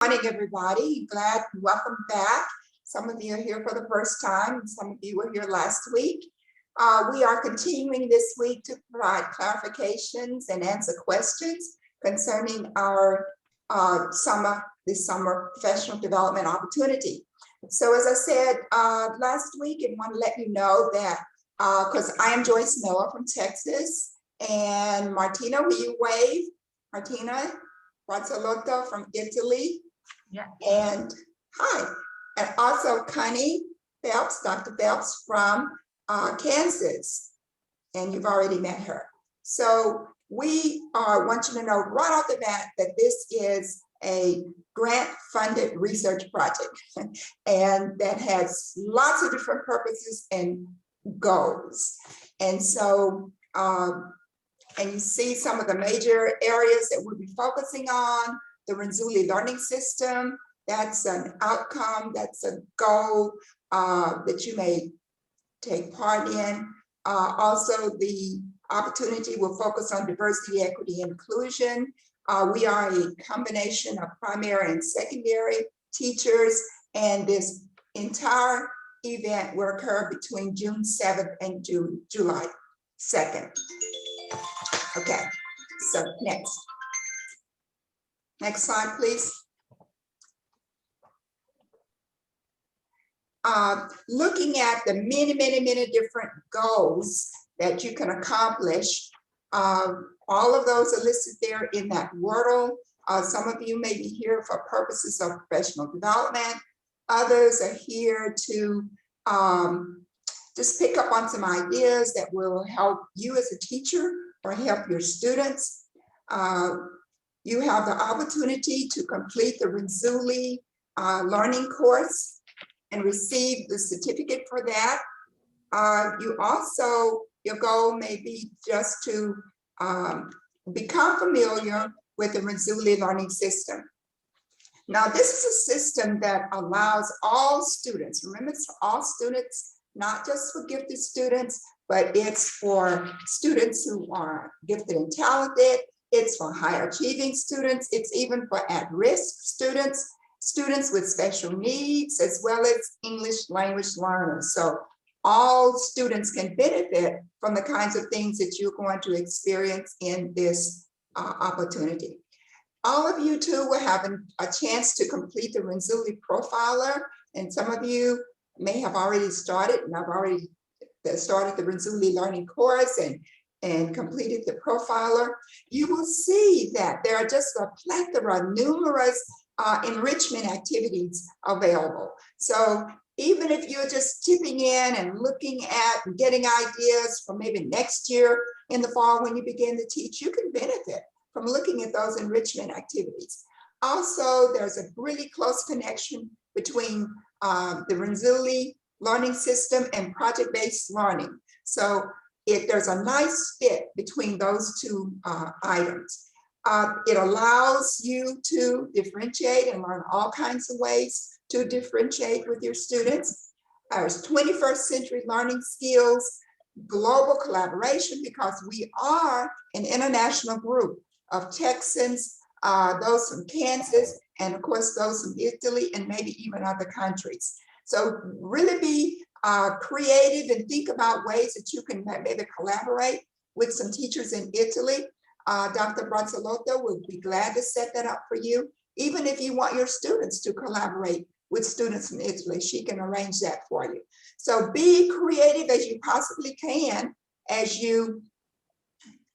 Morning, everybody. Welcome back. Some of you are here for the first time, and some of you were here last week. We are continuing this week to provide clarifications and answer questions concerning our this summer professional development opportunity. So as I said last week, and want to let you know that because I am Joyce Miller from Texas, and Martina, will you wave? Martina Renzulli from Italy. Yeah. And hi. And also Connie Phelps, Dr. Phelps from Kansas. And you've already met her. So we want you to know right off the bat that this is a grant-funded research project and that has lots of different purposes and goals. And so, and you see some of the major areas that we'll be focusing on. The Renzulli learning system, that's an outcome, that's a goal that you may take part in. Also, the opportunity will focus on diversity, equity, and inclusion. We are a combination of primary and secondary teachers, and this entire event will occur between June 7th and July 2nd. Okay, so next slide, please. Looking at the many different goals that you can accomplish, all of those are listed there in that Wordle. Some of you may be here for purposes of professional development. Others are here to just pick up on some ideas that will help you as a teacher or help your students. You have the opportunity to complete the Renzulli learning course and receive the certificate for that. Your goal may be just to become familiar with the Renzulli learning system. Now, this is a system that allows all students, remember it's for all students, not just for gifted students, but it's for students who are gifted and talented. It's for high achieving students. It's even for at-risk students, students with special needs, as well as English language learners. So all students can benefit from the kinds of things that you're going to experience in this opportunity. All of you too will have a chance to complete the Renzulli profiler, and some of you may have already started, and I've already started the Renzulli learning course and completed the profiler. You will see that there are just a plethora, numerous enrichment activities available. So even if you're just tipping in and looking at and getting ideas for maybe next year in the fall when you begin to teach, you can benefit from looking at those enrichment activities. Also, there's a really close connection between the Renzulli learning system and project-based learning. So there's a nice fit between those two items. It allows you to differentiate and learn all kinds of ways to differentiate with your students. There's 21st century learning skills, global collaboration, because we are an international group of Texans, those from Kansas, and of course those from Italy and maybe even other countries. So really be creative and think about ways that you can maybe collaborate with some teachers in Italy. Dr. Renzulli will be glad to set that up for you. Even if you want your students to collaborate with students from Italy, she can arrange that for you. So be creative as you possibly can as you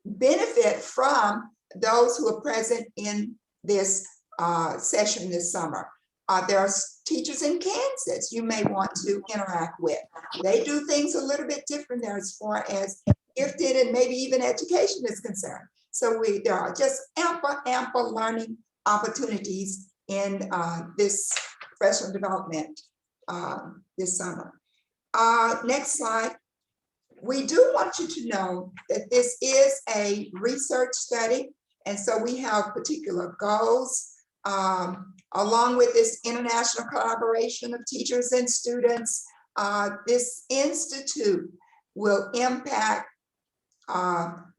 benefit from those who are present in this session this summer. There are teachers in Kansas you may want to interact with. They do things a little bit different there as far as gifted and maybe even education is concerned. So there are just ample learning opportunities in this professional development this summer. Next slide. We do want you to know that this is a research study, and so we have particular goals along with this international collaboration of teachers and students. This institute will impact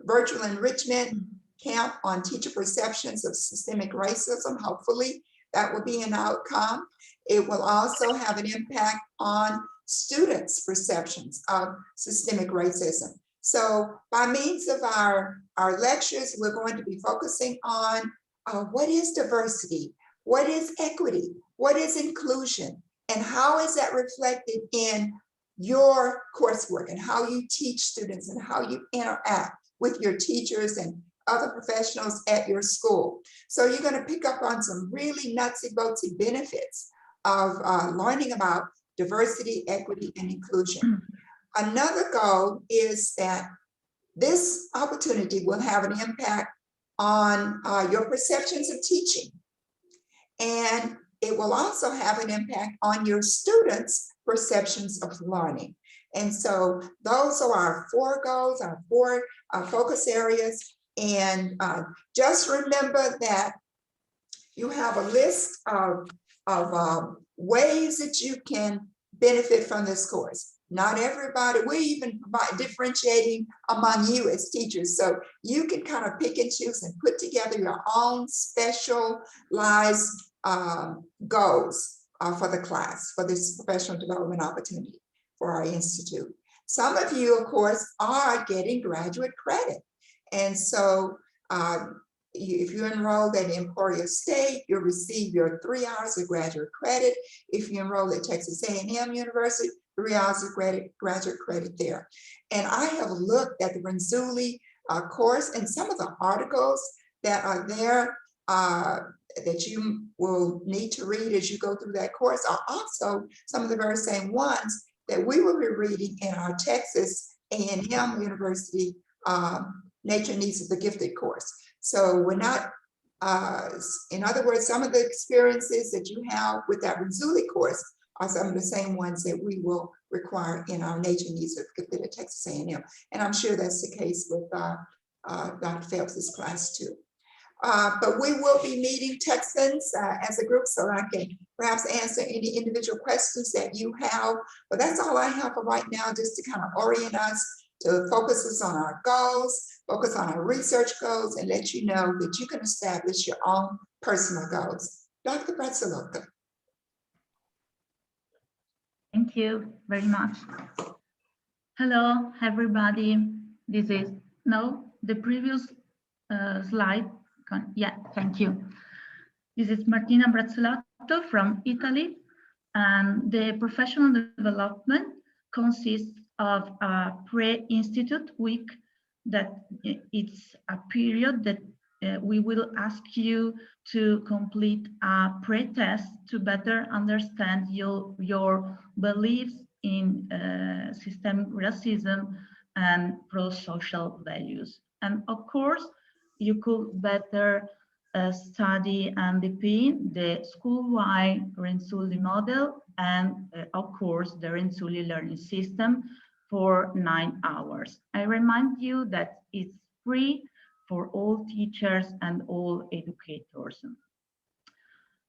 virtual enrichment camp on teacher perceptions of systemic racism, hopefully That will be an outcome. It will also have an impact on students' perceptions of systemic racism. So by means of our lectures, we're going to be focusing on what is diversity, what is equity, what is inclusion, and how is that reflected in your coursework and how you teach students and how you interact with your teachers and other professionals at your school. So you're going to pick up on some really nutsy-boltsy benefits of learning about diversity, equity, and inclusion. Another goal is that this opportunity will have an impact on your perceptions of teaching. And it will also have an impact on your students' perceptions of learning. And so those are our 4 goals, our 4 focus areas. And just remember that you have a list of ways that you can benefit from this course. Not everybody, we're even differentiating among you as teachers. So you can kind of pick and choose and put together your own specialized goals for the class, for this professional development opportunity for our institute. Some of you, of course, are getting graduate credit. And so if you enroll at Emporia State, you'll receive your 3 hours of graduate credit. If you enroll at Texas A&M University, 3 hours of graduate credit there. And I have looked at the Renzulli course, and some of the articles that are there that you will need to read as you go through that course are also some of the very same ones that we will be reading in our Texas A&M University Nature Needs of the Gifted course. So we're not, in other words, some of the experiences that you have with that Renzulli course are some of the same ones that we will require in our Nature Needs of the Gifted at Texas A&M. And I'm sure that's the case with Dr. Phelps's class too. But we will be meeting Texans as a group, so I can perhaps answer any individual questions that you have. But that's all I have for right now, just to kind of orient us, to focus us on our goals, focus on our research goals, and let you know that you can establish your own personal goals. Dr. Renzulli. Thank you very much. Hello, everybody. This is, no, the previous slide. Yeah, thank you. This is Martina Brazzolotto from Italy, and the professional development consists of a pre-institute week that it's a period that we will ask you to complete a pre-test to better understand your beliefs in systemic racism and pro-social values. And of course, you could better study and deepen the school-wide Renzulli model and, of course, the Renzulli learning system for 9 hours. I remind you that it's free for all teachers and all educators.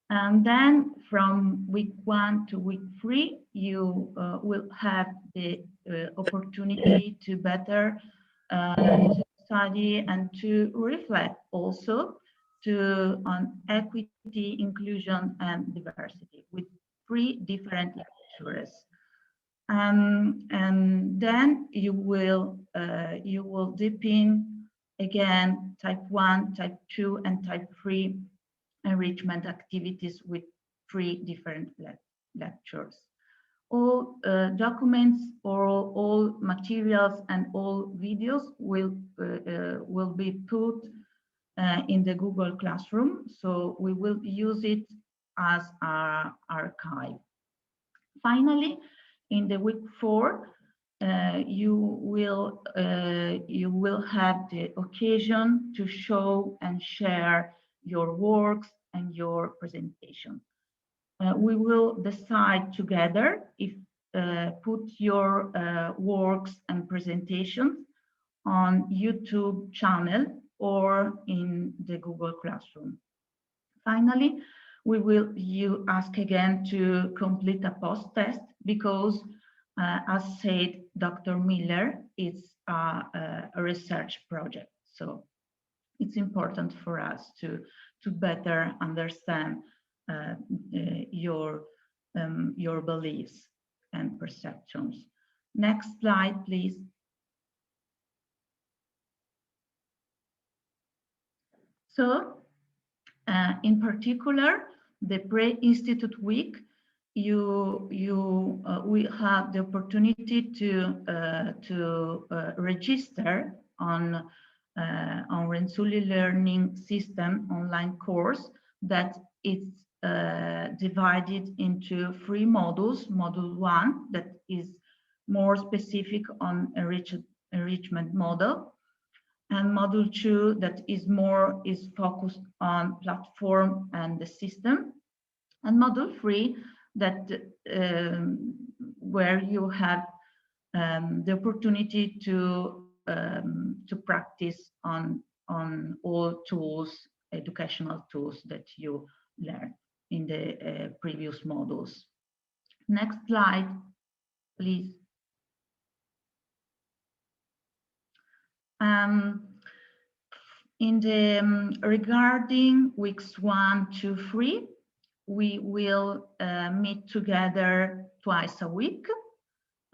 And then from week 1 to week 3, you will have the opportunity to better study and to reflect also on equity, inclusion, and diversity with 3 different lectures. And then you will deepen again type 1, type 2, and type 3 enrichment activities with 3 different lectures. All documents or all materials and all videos will be put in the Google Classroom, so we will use it as our archive. Finally, in the week 4, you will have the occasion to show and share your works and your presentation. We will decide together if put your works and presentations on YouTube channel or in the Google Classroom. Finally, we will ask again to complete a post-test because, as said, Dr. Miller, it's a research project. So it's important for us to better understand your beliefs and perceptions. Next slide, please. So, in particular, the pre-institute week, you will have the opportunity to register on Renzulli Learning System online course that is divided into 3 modules. Module 1 that is more specific on enrichment model, and module 2 that is focused on platform and the system, and module 3 that where you have the opportunity to practice on all tools, educational tools that you learned in the previous modules. Next slide, please. In the regarding weeks 1 to 3, we will meet together twice a week,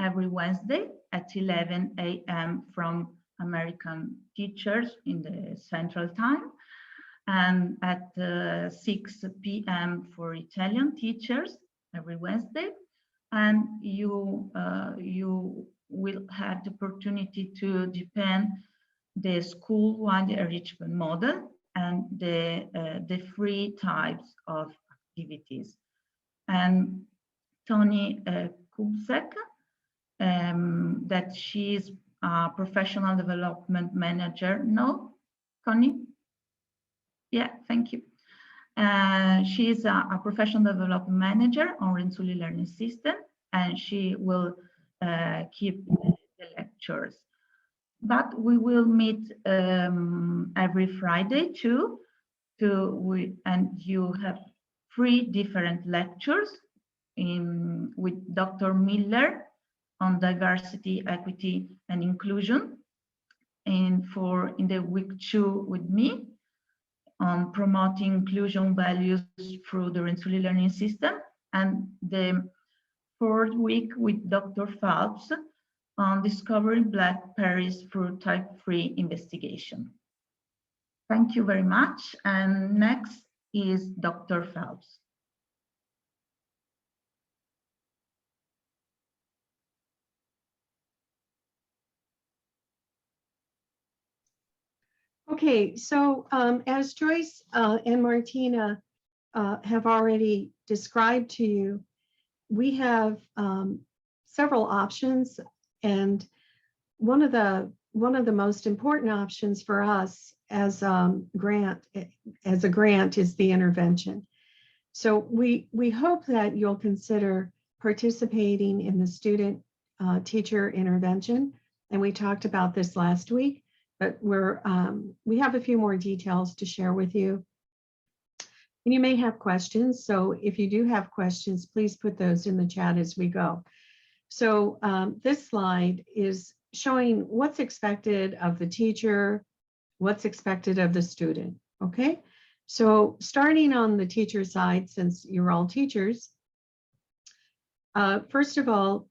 every Wednesday at 11 a.m. from American teachers in the Central Time, and at 6 p.m. for Italian teachers every Wednesday. And you will have the opportunity to depend the school-wide enrichment model and the 3 types of activities. And Tony Kubsek, that she's a professional development manager. No, Connie? Yeah, thank you. She is a professional development manager on Renzulli Learning System, and she will keep the lectures. But we will meet every Friday too, and you have 3 different lectures with Dr. Miller on diversity, equity, and inclusion, and in the week 2 with me on promoting inclusion values through the Renzulli Learning System, and the 4th week with Dr. Phelps on discovering blackberries through type 3 investigation. Thank you very much. And next is Dr. Phelps. Okay, so as Joyce and Martina have already described to you, we have several options, and one of the most important options for us as a grant is the intervention. So we hope that you'll consider participating in the student teacher intervention, and we talked about this last week, but we have a few more details to share with you. And you may have questions, so if you do have questions, please put those in the chat as we go. So this slide is showing what's expected of the teacher, what's expected of the student, okay? So starting on the teacher side, since you're all teachers, first of all,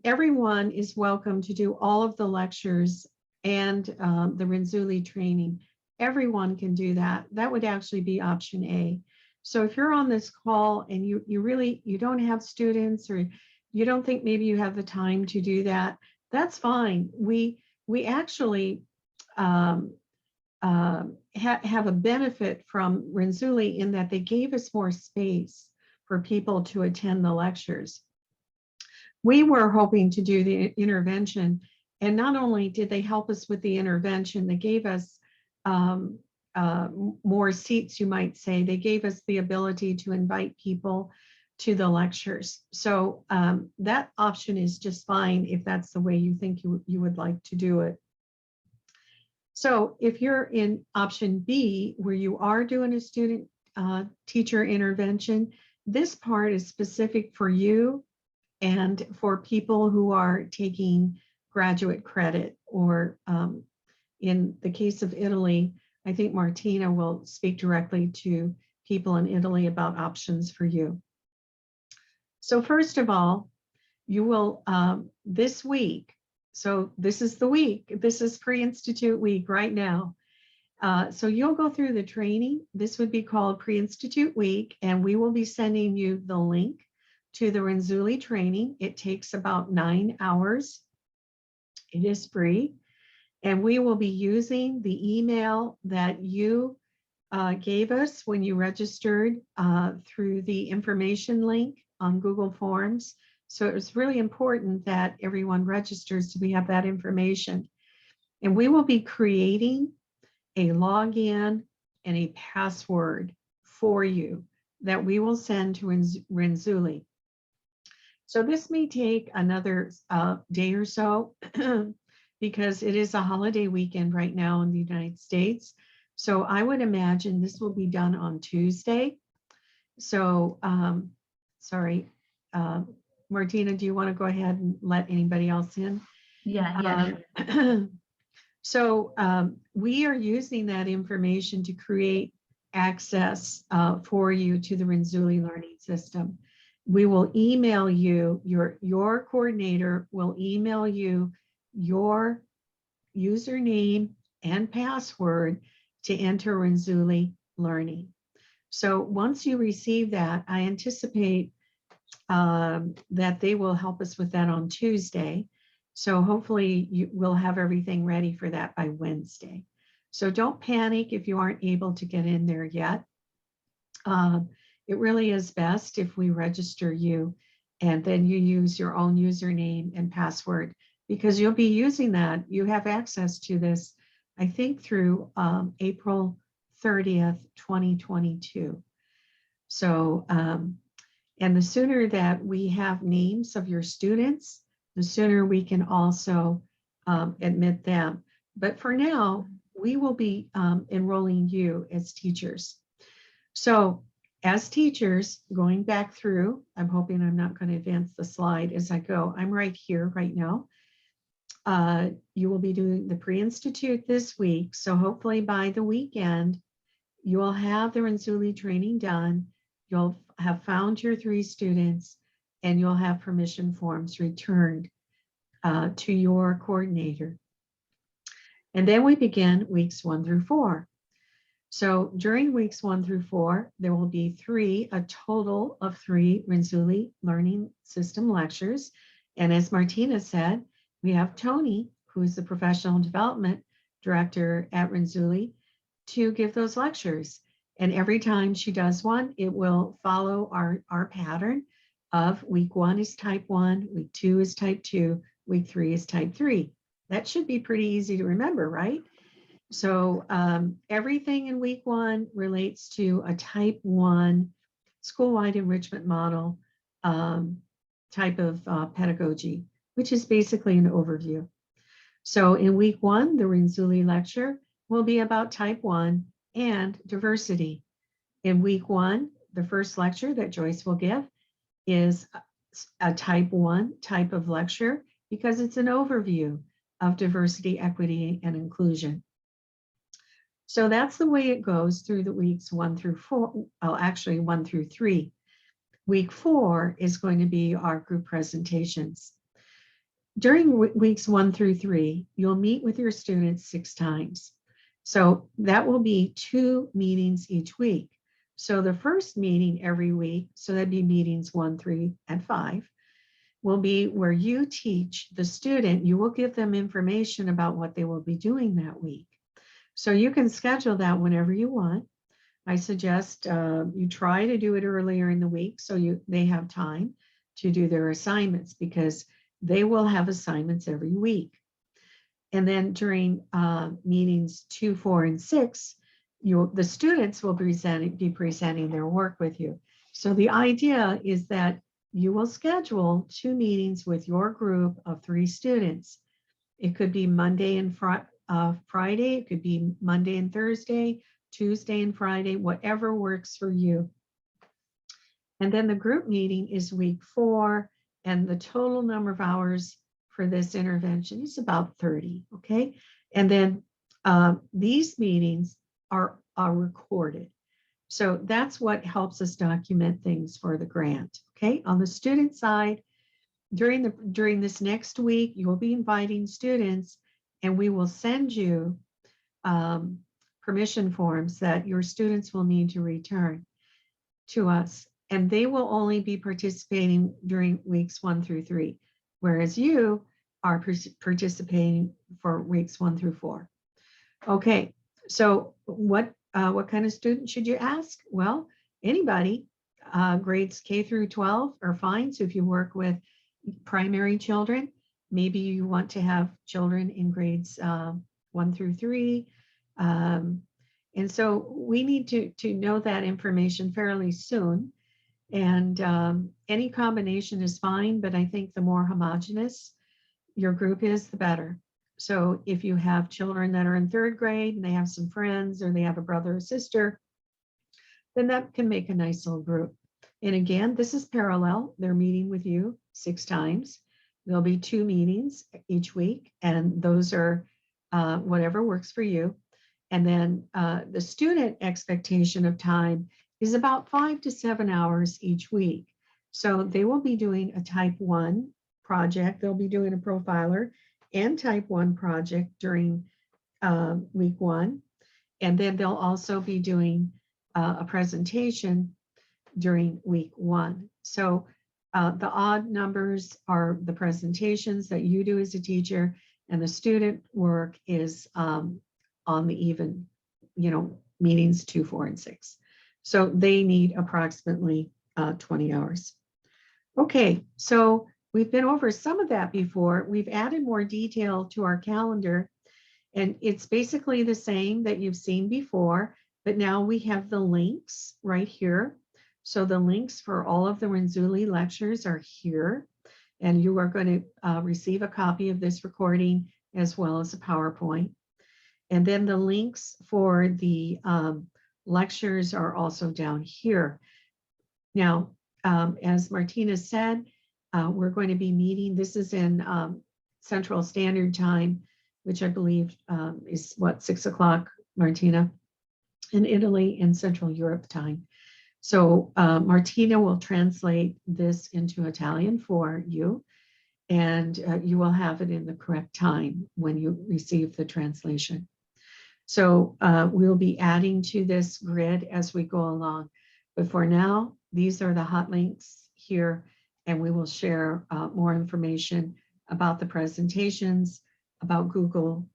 everyone is welcome to do all of the lectures and the Renzulli training. Everyone can do that. That would actually be option A. So if you're on this call and you don't have students, or you don't think maybe you have the time to do that, that's fine. We actually have a benefit from Renzulli in that they gave us more space for people to attend the lectures. We were hoping to do the intervention, and not only did they help us with the intervention, they gave us more seats, you might say. They gave us the ability to invite people to the lectures. So that option is just fine if that's the way you think you would like to do it. So if you're in option B, where you are doing a student teacher intervention, this part is specific for you and for people who are taking graduate credit, or in the case of Italy, I think Martina will speak directly to people in Italy about options for you. So first of all, you will, this week, so this is the week, this is pre-institute week right now. So you'll go through the training. This would be called pre-institute week, and we will be sending you the link to the Renzulli training. It takes about 9 hours. It is free, and we will be using the email that you gave us when you registered through the information link on Google Forms. So it was really important that everyone registers so we have that information. And we will be creating a login and a password for you that we will send to Renzulli. So this may take another day or so because it is a holiday weekend right now in the United States. So I would imagine this will be done on Tuesday. So, sorry, Martina, do you want to go ahead and let anybody else in? Yeah, sure. So we are using that information to create access for you to the Renzulli learning system. We will email you, your coordinator will email you your username and password to enter Renzulli learning. So once you receive that, I anticipate that they will help us with that on Tuesday. So hopefully you will have everything ready for that by Wednesday. So don't panic if you aren't able to get in there yet. It really is best if we register you and then you use your own username and password because you'll be using that. You have access to this, I think, through April 30th, 2022. So, and the sooner that we have names of your students, the sooner we can also admit them. But for now, we will be enrolling you as teachers. So as teachers, going back through, I'm hoping I'm not going to advance the slide as I go. I'm right here right now. You will be doing the pre-institute this week. So hopefully by the weekend, you will have the Renzulli training done. You'll have found your 3 students and you'll have permission forms returned to your coordinator. And then we begin weeks 1 through 4. So during weeks 1 through 4, there will be a total of 3 Renzulli Learning System lectures. And as Martina said, we have Tony, who is the Professional Development Director at Renzulli, to give those lectures. And every time she does one, it will follow our pattern of week 1 is type 1, week 2 is type 2, week 3 is type 3. That should be pretty easy to remember, right? So everything in week 1 relates to a type 1 school-wide enrichment model type of pedagogy, which is basically an overview. So in week 1, the Renzulli lecture will be about type 1 and diversity. In week 1, the first lecture that Joyce will give is a type 1 type of lecture because it's an overview of diversity, equity, and inclusion. So that's the way it goes through the weeks 1 through 4, well, actually 1 through 3. Week 4 is going to be our group presentations. During weeks 1 through 3, you'll meet with your students 6 times. So that will be 2 meetings each week. So the first meeting every week, so that'd be meetings 1, 3, and 5, will be where you teach the student, you will give them information about what they will be doing that week. So you can schedule that whenever you want. I suggest you try to do it earlier in the week so they have time to do their assignments because they will have assignments every week. And then during meetings 2, 4, and 6, the students will be presenting their work with you. So the idea is that you will schedule 2 meetings with your group of 3 students. It could be Monday and Friday, it could be Monday and Thursday, Tuesday and Friday, whatever works for you. And then the group meeting is week 4, and the total number of hours for this intervention is about 30, okay? And then these meetings are recorded. So that's what helps us document things for the grant. Okay, on the student side, during this next week, you will be inviting students, and we will send you permission forms that your students will need to return to us, and they will only be participating during weeks 1 through 3, whereas you are participating for weeks 1 through 4. Okay, so what kind of student should you ask? Well, anybody. Grades K through 12 are fine. So if you work with primary children, maybe you want to have children in grades 1 through 3. And so we need to know that information fairly soon. And any combination is fine, but I think the more homogeneous your group is, the better. So if you have children that are in 3rd grade and they have some friends, or they have a brother or sister, then that can make a nice little group. And again, this is parallel. They're meeting with you 6 times. There'll be 2 meetings each week, and those are whatever works for you. And then the student expectation of time is about 5 to 7 hours each week. So they will be doing a type 1 project. They'll be doing a profiler and type 1 project during week 1. And then they'll also be doing a presentation during week 1. So the odd numbers are the presentations that you do as a teacher, and the student work is on the even, meetings 2, 4, and 6. So they need approximately 20 hours. Okay, so we've been over some of that before. We've added more detail to our calendar, and it's basically the same that you've seen before, but now we have the links right here. So the links for all of the Renzulli lectures are here, and you are going to receive a copy of this recording as well as a PowerPoint. And then the links for the lectures are also down here. Now, as Martina said, we're going to be meeting, this is in Central Standard Time, which I believe is what, 6 o'clock, Martina, in Italy, and Central Europe time. So Martina will translate this into Italian for you, and you will have it in the correct time when you receive the translation. So we'll be adding to this grid as we go along. But for now, these are the hot links here, and we will share more information about the presentations, about Google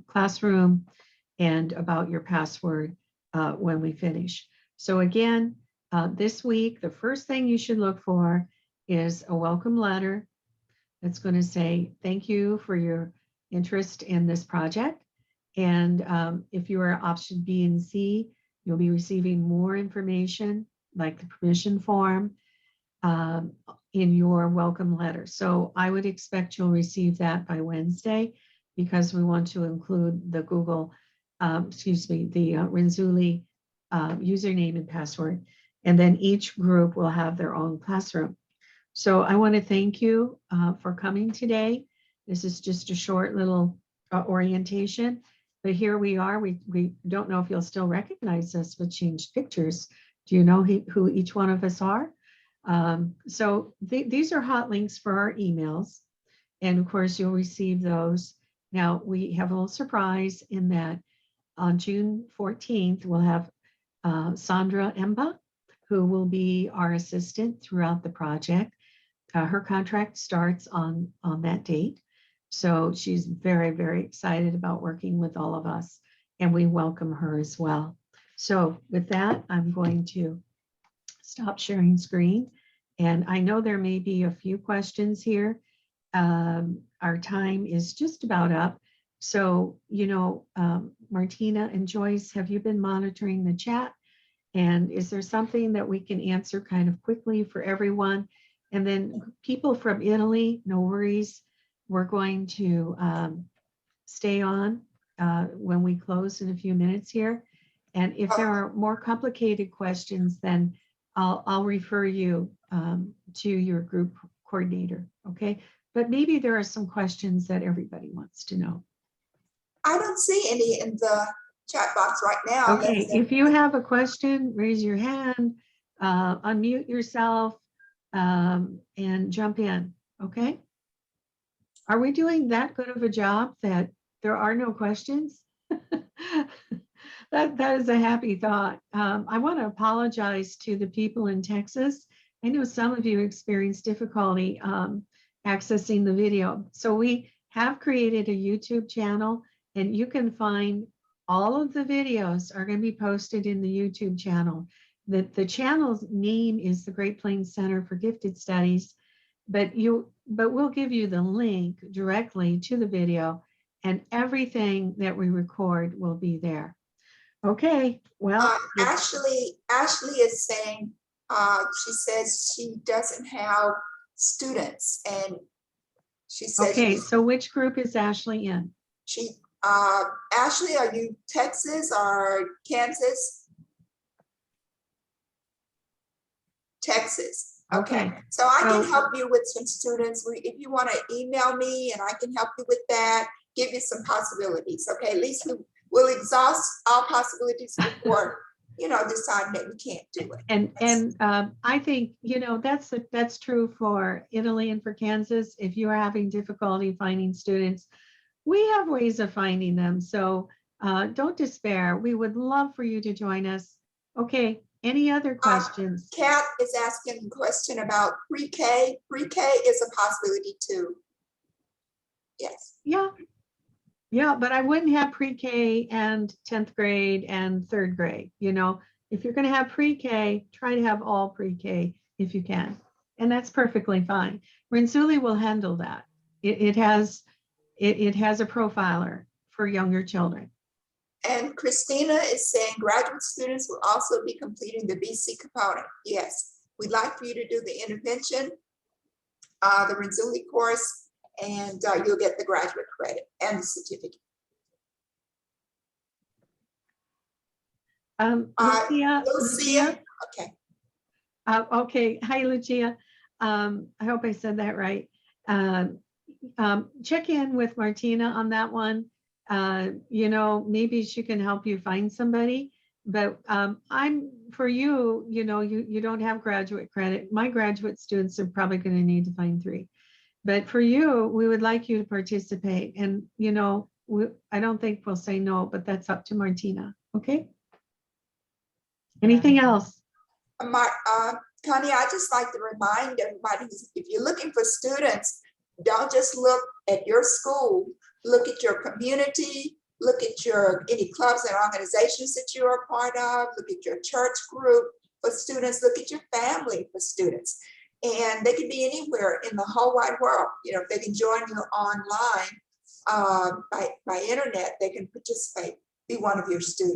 Classroom, and about your password when we finish. So again, this week, the first thing you should look for is a welcome letter that's going to say, thank you for your interest in this project. And if you are option B and C, you'll be receiving more information like the permission form in your welcome letter. So I would expect you'll receive that by Wednesday, because we want to include the Google, the Renzulli username and password. And then each group will have their own classroom. So I want to thank you for coming today. This is just a short little orientation, but here we are. We don't know if you'll still recognize us with changed pictures. Do you know who each one of us are? So these are hot links for our emails. And of course, you'll receive those. Now, we have a little surprise in that on June 14th, we'll have Sandra Emba, who will be our assistant throughout the project. Her contract starts on that date. So she's very, very excited about working with all of us, and we welcome her as well. So with that, I'm going to stop sharing screen. And I know there may be a few questions here. Our time is just about up. So, Martina and Joyce, have you been monitoring the chat? And is there something that we can answer kind of quickly for everyone? And then people from Italy, no worries. We're going to stay on when we close in a few minutes here. And if there are more complicated questions, then I'll refer you to your group coordinator, okay? But maybe there are some questions that everybody wants to know. I don't see any in the chat box right now. Okay, if you have a question, raise your hand, unmute yourself, and jump in, okay? Are we doing that good of a job that there are no questions? That is a happy thought. I want to apologize to the people in Texas. I know some of you experienced difficulty accessing the video. So we have created a YouTube channel, and you can find all of the videos are going to be posted in the YouTube channel. The channel's name is the Great Plains Center for Gifted Studies, but we'll give you the link directly to the video, and everything that we record will be there. Okay, well. Ashley is saying, she says she doesn't have students, and she says. Okay, so which group is Ashley in? Ashley, are you Texas or Kansas? Texas. Okay. So I can help you with some students. If you want to email me, and I can help you with that, give you some possibilities. Okay, at least we'll exhaust all possibilities before deciding that we can't do it. And I think that's true for Italy and for Kansas. If you are having difficulty finding students, we have ways of finding them. So don't despair. We would love for you to join us. Okay, any other questions? Kat is asking a question about pre-K. Pre-K is a possibility too. Yes. Yeah, but I wouldn't have pre-K and 10th grade and 3rd grade. If you're going to have pre-K, try to have all pre-K if you can. And that's perfectly fine. Renzulli will handle that. It has a profiler for younger children. And Christina is saying graduate students will also be completing the BC component. Yes, we'd like for you to do the intervention, the Renzulli course, and you'll get the graduate credit and the certificate. Lucia. Okay. Okay. Hi, Lucia. I hope I said that right. Check in with Martina on that one. Maybe she can help you find somebody. But for you, you don't have graduate credit. My graduate students are probably going to need to find 3. But for you, we would like you to participate. And, I don't think we'll say no, but that's up to Martina. Okay. Anything else? Connie, I just like to remind everybody, if you're looking for students, don't just look at your school, look at your community, look at any clubs and organizations that you're a part of, look at your church group for students, look at your family for students. And they can be anywhere in the whole wide world. If they can join you online by internet, they can participate, be one of your students.